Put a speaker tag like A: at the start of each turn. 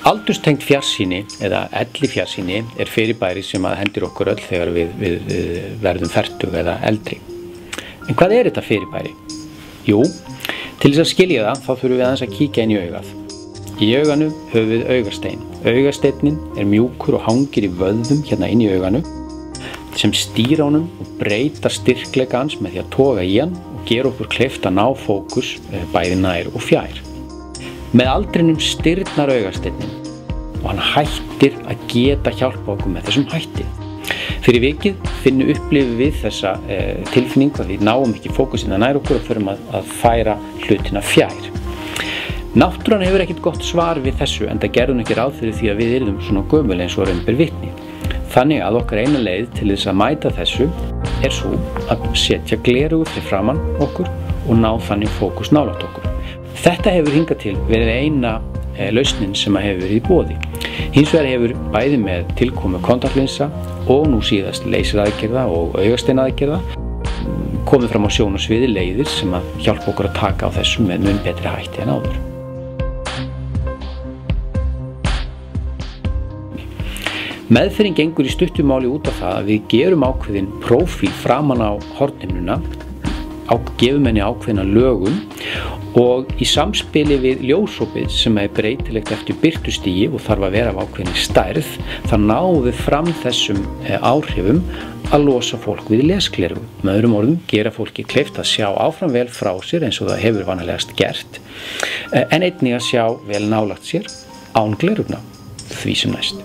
A: Aldurstengt fjarsýni eða ellifjarsýni fyrirbæri sem hendir okkur öll þegar við verðum fertug eða eldri. En hvað þetta fyrirbæri? Jú, til þess að skilja það þá þurfum við aðeins að kíkja inn í augað. Í auganu höfum við augastein. Augasteinninn mjúkur og hangir í vöðvum hérna inn í auganu sem stýra honum og breyta styrkleika hans með því að toga í hann og gera okkur kleift að ná fókus bæði nær og fjær. Með aldrinum stirðnar augasteinninn og hann hættir að geta hjálpa okkur með þessum hætti. Fyrir vikið upplifum við þessa tilfinningu að við náum ekki fókusina nær okkur og förum að færa hlutina fjær. Náttúran hefur ekkert gott svar við þessu enda gerðum ekki ráð fyrir því að við yrðum svona gömul eins og raun ber vitni. Þannig að okkar eina leið til þess að mæta þessu svo að setja gleraugu fyrir framan okkur og ná þannig fókus nálægt okkur. Þetta hefur hingað til verið eina lausnin sem hefur verið í boði. Hins vegar hefur bæði með tilkomu kontaktlinsa og nú síðast leyseraðgerða og augasteinaðgerða komið fram á sjónarsviði leiðir sem að hjálpa okkur að taka á þessu með mun betri hætti en áður. Meðferðin gengur í stuttu máli út af það að við gerum ákveðin prófíl framan á hornhimnuna, gefum henni ákveðina lögun og í samspili við ljósopið sem breytilegt eftir birtustigi og þarf að vera af ákveðinni stærð, þá náum við fram þessum áhrifum að losa fólk við lesgleraugu. Með öðrum orðum gera fólki kleift að sjá áfram vel frá sér eins og það hefur vanalegast gert, en einnig að sjá vel nálægt sér án glerugna því sem næst.